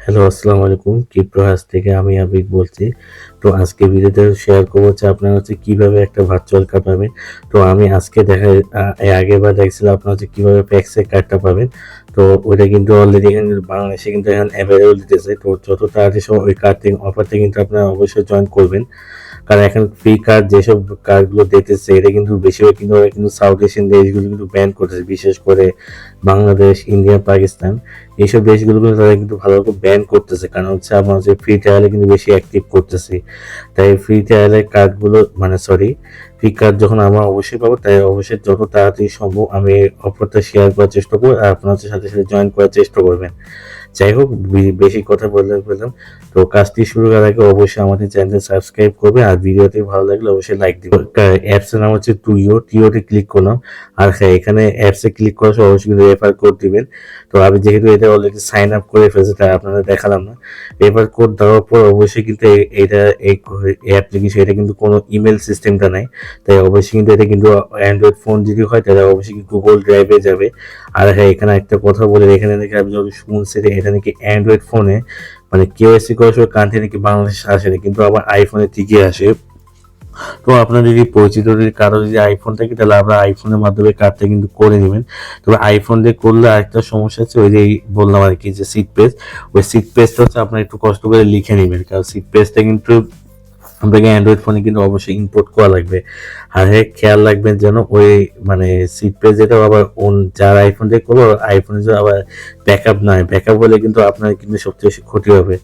Hello, আসসালামু আলাইকুম। Crypto house থেকে আমি আবিদ বলছি। তো আজকে ভিডিওতে শেয়ার করব হচ্ছে আপনারা হচ্ছে কিভাবে একটা ভার্চুয়াল কার্ড পাবেন। তো আমি আজকে এর আগেরবার দেখছিলাম আপনারা হচ্ছে কিভাবে প্যাক্সের কার্ডটা পাবেন। তো ওইটা কিন্তু অলরেডি এখানে বাংলাদেশে কিন্তু এখন অ্যাভেলেবল দিতেছে। তো যত তাড়াতাড়ি সম্ভব ওই অফারটা কিন্তু আপনারা অবশ্যই জয়েন করবেন। কারণ এখন ফ্রি কার্ড যেসব কার্ডগুলো দিতেছে এটা কিন্তু বেশিরভাগ কিন্তু ওরা কিন্তু সাউথ এশিয়ান দেশগুলো কিন্তু ব্যান করতেছে, বিশেষ করে বাংলাদেশ, ইন্ডিয়া, পাকিস্তান এইসব দেশগুলো কিন্তু তারা কিন্তু ভালো করে ব্যান করতেছে। কারণ হচ্ছে আমরা হচ্ছে ফ্রি ট্রায়ালে কিন্তু বেশি অ্যাক্টিভ করতেছি। তাই ফ্রি ট্রায়ালের কার্ডগুলো ফ্রি কার্ড যখন আমরা অবশ্যই পাবো, তাই অবশ্যই যত তাড়াতাড়ি সম্ভব আমি অফারটা শেয়ার করার চেষ্টা করবো আর আপনার হচ্ছে সাথে সাথে জয়েন করার চেষ্টা করবেন। যাই হোক, বেশি কথা বলে ফেললাম। তো কাজটি শুরু করার আগে অবশ্যই আমাদের চ্যানেল সাবস্ক্রাইব করবে আর ভিডিওটি ভালো লাগলে অবশ্যই লাইক দিবে। অ্যাপসের নাম হচ্ছে টিওতে ক্লিক করলাম। আর হ্যাঁ, এখানে অ্যাপসে ক্লিক করার সময় অবশ্যই কিন্তু রেফার কোড দিবেন। তো আমি যেহেতু এটা অলরেডি সাইন আপ করে ফেলছি তাই আপনাদের দেখালাম না। রেফার কোড দেওয়ার পর অবশ্যই কিন্তু এটা এই অ্যাপ্লিকেশন এটা কিন্তু কোনো ইমেল সিস্টেমটা নাই। তাই অবশ্যই কিন্তু এটা কিন্তু অ্যান্ড্রয়েড ফোন যদি হয় তাহলে অবশ্যই গুগল ড্রাইভে যাবে। আর হ্যাঁ, এখানে একটা কথা বলে এখানে দেখে আমি যখন শুনছি এটা নাকি অ্যান্ড্রয়েড ফোনে মানে কেওয়াইসি করার সময় কান্ট্রি নাকি বাংলাদেশে আসে না, কিন্তু আবার আইফোনে ঠিকই আসে। তো আপনার যদি পরিচিত যদি কারো যদি আইফোন থাকে তাহলে আপনার আইফোনের মাধ্যমে কার্ডটা কিন্তু করে নেবেন। তবে আইফোন দিয়ে করলে আরেকটা সমস্যা আছে, ওই যে বললাম আর কি, যে সিট পেজ, ওই সিট পেজটা হচ্ছে আপনার একটু কষ্ট করে লিখে নেবেন, কারণ সিট পেজটা কিন্তু আপনাকে অ্যান্ড্রয়েড ফোনে কিন্তু অবশ্যই ইম্পোর্ট করা লাগবে। আর হ্যাঁ, খেয়াল রাখবেন যেন ওই মানে সিট পেজ যেটা আবার যার আইফোন দিয়ে করবো আইফোনে যেন আবার ব্যাকআপ না হয়। ব্যাকআপ হলে কিন্তু আপনার কিন্তু সবচেয়ে বেশি ক্ষতি হবে।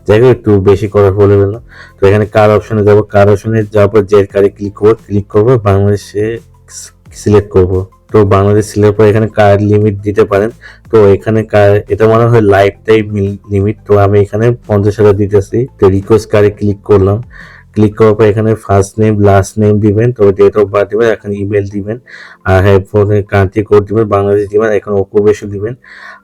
যাই হোক, একটু বেশি কথা বলে ফেললাম। তো এখানে কার অপশনে যাবো, কার অপশনে যাওয়ার পর যে কারে ক্লিক করবো, বাংলাদেশে সিলেক্ট করব। তো বাংলাদেশ সিলেক্ট করে এখানে কার লিমিট দিতে পারেন। তো এখানে কার এটা মনে হয় লাইফ টাইম লিমিট, তো আমি এখানে 50,000 দিতেছি। তো রিকোয়েস্ট কারে ক্লিক করলাম। ক্লিক করার পর এখানে ফার্স্ট নেম লাস্ট নেম দিবেন, তো ডেট অফ বার্থ দিবেন, এখন ইমেল দিবেন, আর হ্যাঁ ফোনের কান্ট্রি কোড দিবেন, বাংলাদেশ দিবেন, এখন অকুপেশন দিবেন।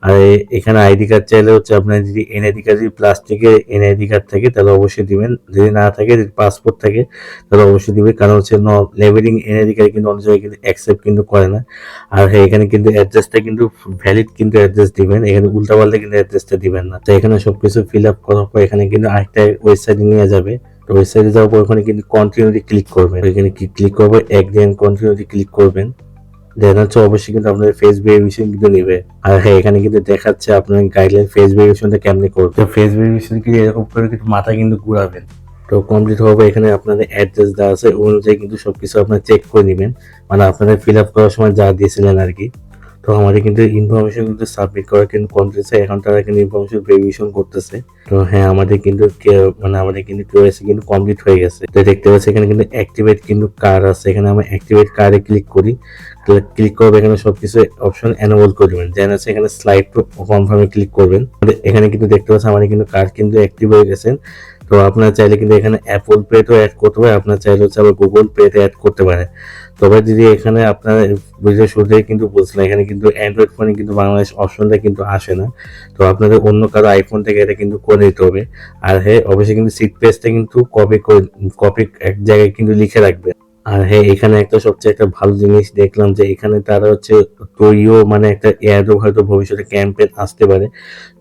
আর এখানে আইডি কার্ড চাইলে হচ্ছে আপনার যদি এনআইডি কার্ড যদি প্লাস্টিকের এনআইডি কার্ড থাকে তাহলে অবশ্যই দিবেন, যদি না থাকে, যদি পাসপোর্ট থাকে তাহলে অবশ্যই দিবে, কারণ হচ্ছে লেভেলিং এনআইডি কার্ড কিন্তু অনেক জায়গায় কিন্তু অ্যাকসেপ্ট কিন্তু করে না। আর হ্যাঁ, এখানে কিন্তু অ্যাড্রেসটা কিন্তু ভ্যালিড কিন্তু অ্যাড্রেস দিবেন, এখানে উল্টাপাল্টা কিন্তু অ্যাড্রেসটা দিবেন না। তো এখানে সবকিছু ফিল আপ করার পর এখানে কিন্তু আরেকটা ওয়েবসাইটে নিয়ে যাবে। তো ওয়েবসাইটে যাওয়ার পর ওখানে কিন্তু কন্টিনিউটি ক্লিক করবেন, এখানে ক্লিক করবো, একদিন কন্টিনিউটি ক্লিক করবেন। দেন হচ্ছে অবশ্যই কিন্তু আপনাদের ফেস ভেরিফিকেশন কিন্তু নেবে। আর হ্যাঁ, এখানে কিন্তু দেখাচ্ছে আপনার গাইডলাইন ফেস ভেরিফিকেশনটা কেমনে করবে। তো ফেস ভেরিফিকেশন কিন্তু এরকম করে কিন্তু মাথা কিন্তু ঘুরাবেন। তো কমপ্লিট হবে, এখানে আপনাদের অ্যাড্রেস দেওয়া আছে ওই অনুযায়ী কিন্তু সবকিছু আপনার চেক করে নেবেন, মানে আপনাদের ফিল আপ করার সময় যা দিয়েছিলেন আর কি। তো আমাদের কিন্তু ইনফরমেশন কিন্তু সাবমিট করা কিন্তু কমপ্লিট, এখন তারা কিন্তু ইনফরমেশন ভেরিফিকেশন করতেছে। তো হ্যাঁ, আমাদের কিন্তু কেওয়াইসি কিন্তু কমপ্লিট হয়ে গেছে। তো দেখতে পাচ্ছি এখানে কিন্তু অ্যাক্টিভেট কিন্তু কার্ড আছে, এখানে আমরা অ্যাক্টিভেট কার্ডে ক্লিক করি। ক্লিক করবে, এখানে সবকিছু অপশন এনেবল করে দেবেন, দেন আছে এখানে স্লাইড টু কনফার্মে ক্লিক করবেন। এখানে কিন্তু দেখতে পাচ্ছেন আমাদের কিন্তু কার্ড কিন্তু অ্যাক্টিভ হয়ে গেছে। তো আপনারা চাইলে কিন্তু এখানে অ্যাপল পেতেও অ্যাড করতে পারে, আপনার চাইলে হচ্ছে আবার গুগল পেতে অ্যাড করতে পারে। তবে যদি এখানে আপনার বুঝে শুরুতেই কিন্তু বলছিলাম এখানে কিন্তু অ্যান্ড্রয়েড ফোনে কিন্তু বাংলাদেশ অপশনটা কিন্তু আসে না। তো আপনাদের অন্য কারো আইফোন থেকে এটা কিন্তু করে নিতে হবে। আর হ্যাঁ, অবশ্যই কিন্তু সিট পেজটা কিন্তু কপি এক জায়গায় কিন্তু লিখে রাখবেন। আর হ্যাঁ, এখানে একটা সবচেয়ে একটা ভালো জিনিস দেখলাম যে এখানে তারা হচ্ছে তৈরিও মানে একটা এয়ারড্রপ হয়তো ভবিষ্যতে ক্যাম্পেইন আসতে পারে।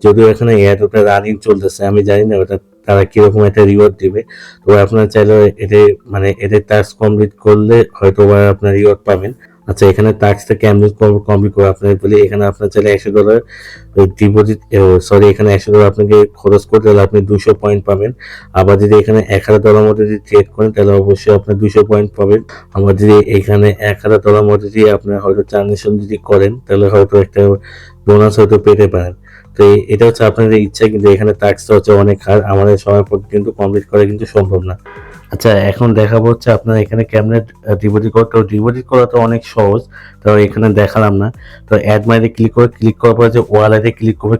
যদিও এখানে এয়ারড্রপটা রানিং চলতেছে, আমি জানি না ওটা তারা কিরকম একটা রিওয়ার্ড দিবে। তো আপনারা চাইলে এদের টাস্ক কমপ্লিট করলে হয়তো আপনার রিওয়ার্ড পাবেন। আচ্ছা, এখানে টাস্কটা কমপ্লিট করে আপনাদের বলি, এখানে আপনার চাইলে $100 ডিপোজিট, এখানে $100 আপনাকে খরচ করতে হলে আপনি 200 পয়েন্ট পাবেন। আবার যদি এখানে $1000 মধ্যে যদি ট্রেড করেন তাহলে অবশ্যই আপনার 200 পয়েন্ট পাবেন। আবার যদি এখানে $1000 মধ্যে যদি আপনার হয়তো ট্রানজেকশন যদি করেন তাহলে হয়তো একটা বোনাস হয়তো পেতে পারেন। তো এটা হচ্ছে আপনাদের ইচ্ছা, কিন্তু এখানে টাস্কটা হচ্ছে অনেক হার্ড, আমাদের সময় পর কিন্তু কমপ্লিট করা কিন্তু সম্ভব না। আচ্ছা, এখন দেখাবো হচ্ছে আপনার এখানে কেমনে ডিপোজিট করতে। ডিপোজিট করা তো অনেক সহজ, তো এখানে দেখালাম না। তো অ্যাড মাইতে ক্লিক করার পর যে ওয়ালেটে ক্লিক করবে,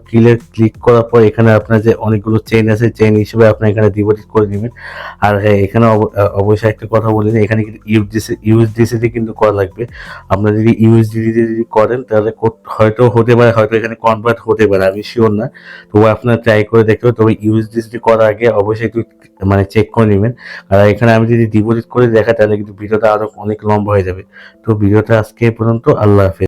ক্লিক করার পর এখানে আপনার যে অনেকগুলো চেইন আছে, চেইন হিসেবে আপনি এখানে ডিপোজিট করে দিবেন। আর হ্যাঁ, এখানে অবশ্যই একটা কথা বলি যে এখানে কিন্তু ইউএসডিসি কিন্তু করা লাগবে। আপনার যদি ইউএসডিটি যদি করেন তাহলে হয়তো হতে পারে, হয়তো এখানে কনভার্ট হতে পারে, আমি শিওর না। তবু আপনার ট্রাই করে দেখতে হবে। তবে ইউএসডিসি করার আগে অবশ্যই একটু মানে চেক করে নেবেন। আর এখানে আমি যদি ডিপোজিট করে দেখাই তাহলে কিন্তু ভিডিওটা আরো অনেক লম্বা হয়ে যাবে। তো ভিডিওটা আজকে এ পর্যন্ত। আল্লাহ হাফেজ।